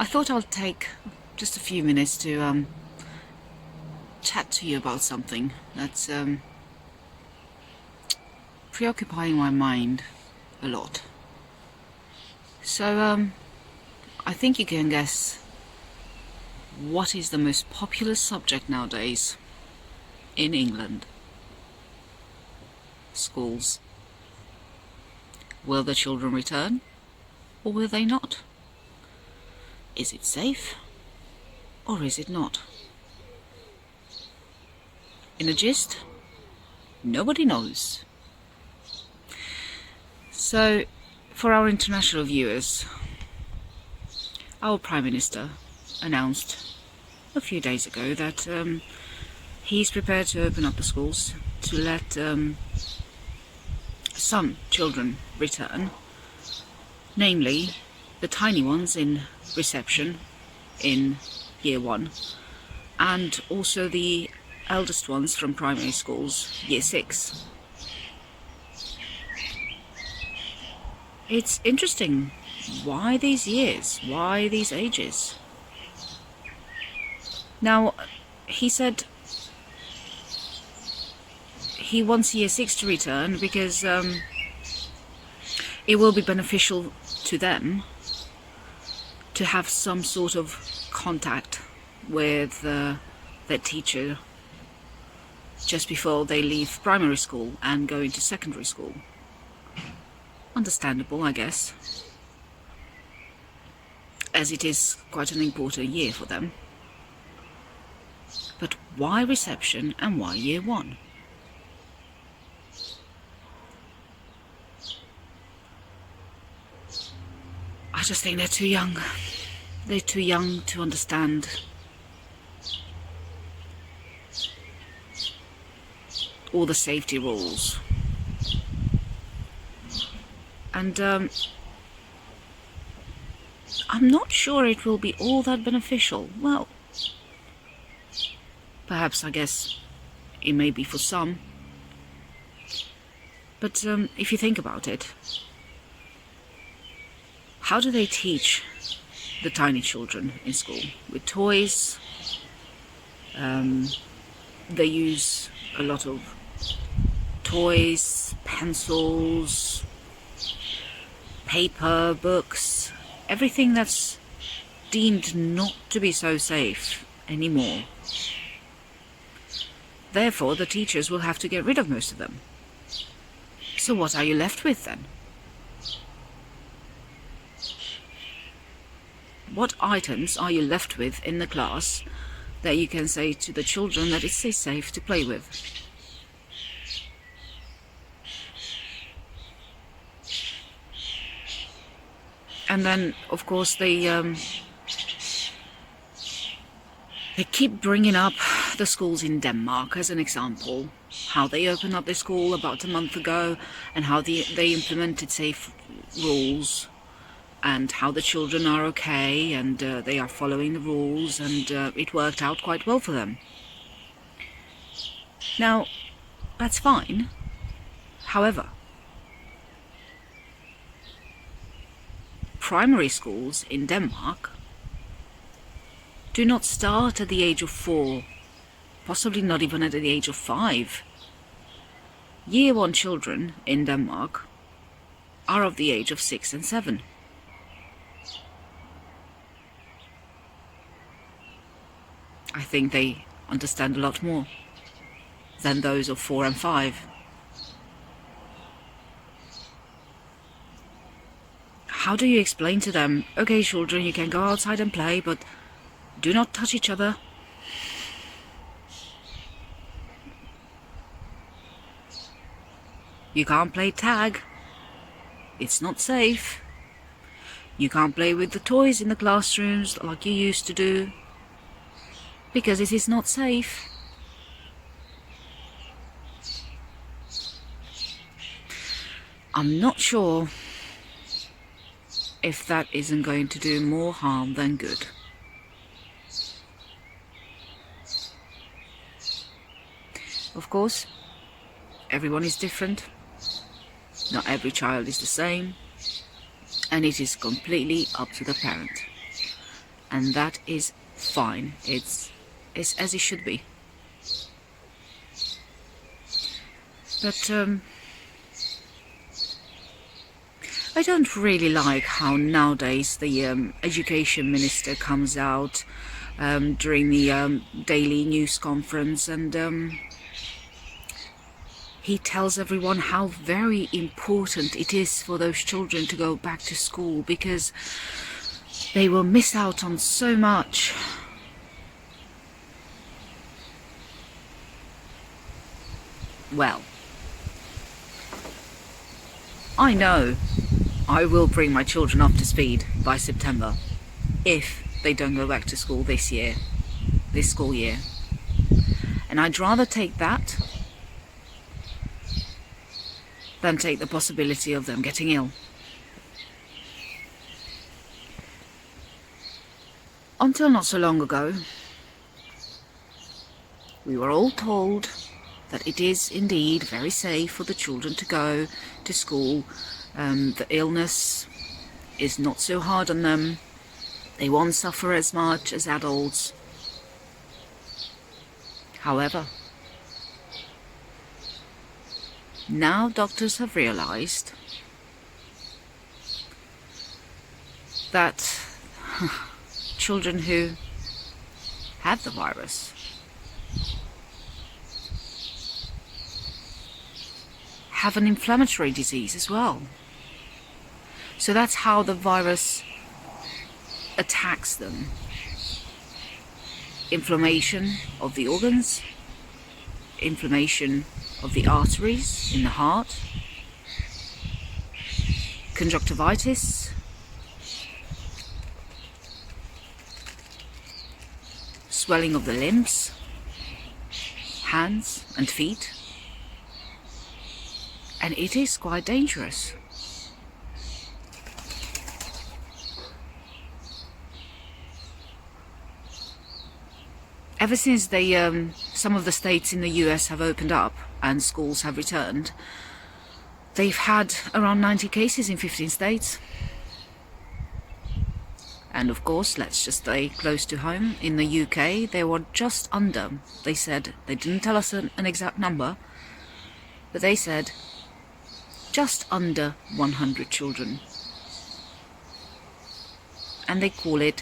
I thought I'll take just a few minutes to chat to you about something that's preoccupying my mind a lot. So I think you can guess what is the most popular subject nowadays in England. Schools. Will the children return or will they not? Is it safe or is it not? In a gist, nobody knows. So, for our international viewers, our Prime Minister announced a few days ago that he's prepared to open up the schools to let some children return, namely the tiny ones in reception in year 1 and also the eldest ones from primary schools, year 6. It's interesting, why these years, why these ages? Now, he said he wants year 6 to return because it will be beneficial to them to have some sort of contact with their teacher just before they leave primary school and go into secondary school. Understandable, I guess, as it is quite an important year for them. But why reception and why year 1? I just think they're too young. They're too young to understand all the safety rules. And I'm not sure it will be all that beneficial. Well, perhaps, I guess, it may be for some. But if you think about it, how do they teach the tiny children in school? With toys. They use a lot of toys, pencils, paper, books, everything that's deemed not to be so safe anymore. Therefore, the teachers will have to get rid of most of them. So what are you left with then? What items are you left with in the class that you can say to the children that it's safe to play with? And then, of course, they keep bringing up the schools in Denmark as an example. How they opened up their school about a month ago and how they implemented safe rules and how the children are okay and they are following the rules and it worked out quite well for them. Now, that's fine. However, primary schools in Denmark do not start at the age of 4, possibly not even at the age of 5. Year 1 children in Denmark are of the age of 6 and 7. I think they understand a lot more than those of 4 and 5. How do you explain to them, okay children, you can go outside and play, but do not touch each other? You can't play tag. It's not safe. You can't play with the toys in the classrooms like you used to do, because it is not safe. I'm not sure if that isn't going to do more harm than good. Of course, everyone is different. Not every child is the same, and it is completely up to the parent. and that is fine. It's as it should be. But I don't really like how nowadays the education minister comes out during the daily news conference, and he tells everyone how very important it is for those children to go back to school, because they will miss out on so much. Well, I know I will bring my children up to speed by September if they don't go back to school this school year. And I'd rather take that than take the possibility of them getting ill. Until not so long ago, we were all told that it is indeed very safe for the children to go to school. The illness is not so hard on them. They won't suffer as much as adults. However, now doctors have realized that children who have the virus have an inflammatory disease as well. So that's how the virus attacks them. Inflammation of the organs, inflammation of the arteries in the heart, conjunctivitis, swelling of the limbs, hands and feet, and it is quite dangerous. Ever since some of the states in the US have opened up and schools have returned, they've had around 90 cases in 15 states. And of course, let's just stay close to home. In the UK, they were just under, they said, they didn't tell us an exact number, but they said just under 100 children. And they call it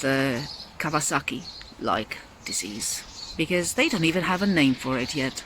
the Kawasaki-like disease, because they don't even have a name for it yet.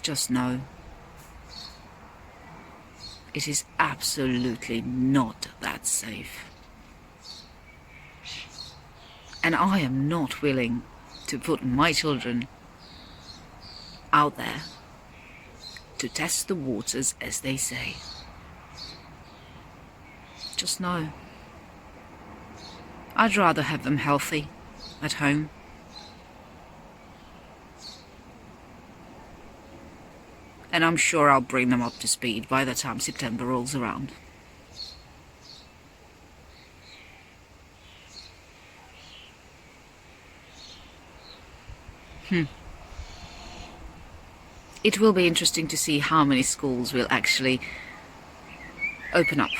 Just know, it is absolutely not that safe. And I am not willing to put my children out there to test the waters, as they say. Just know, I'd rather have them healthy at home. And I'm sure I'll bring them up to speed by the time September rolls around. It will be interesting to see how many schools will actually open up.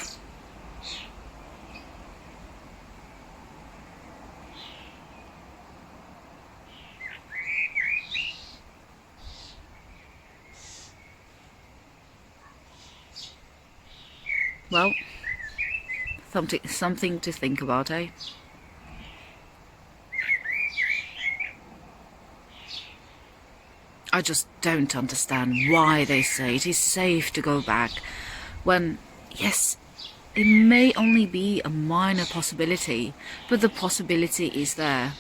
Well, something to think about, eh? I just don't understand why they say it is safe to go back when, yes, it may only be a minor possibility, but the possibility is there.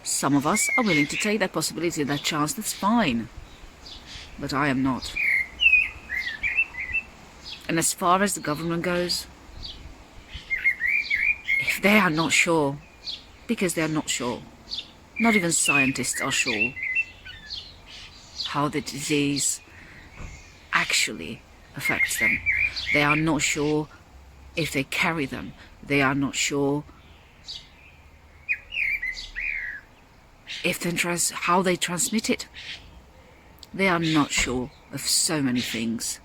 Some of us are willing to take that possibility, that chance, that's fine. But I am not. And as far as the government goes, if they are not sure, because they are not sure, not even scientists are sure how the disease actually affects them. They are not sure if they carry them. They are not sure if how they transmit it. They are not sure of so many things.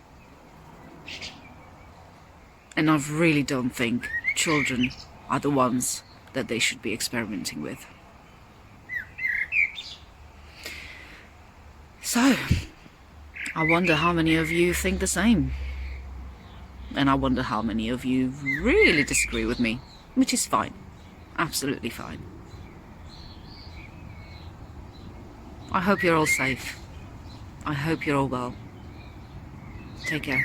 And I really don't think children are the ones that they should be experimenting with. So, I wonder how many of you think the same. And I wonder how many of you really disagree with me, which is fine. Absolutely fine. I hope you're all safe. I hope you're all well. Take care.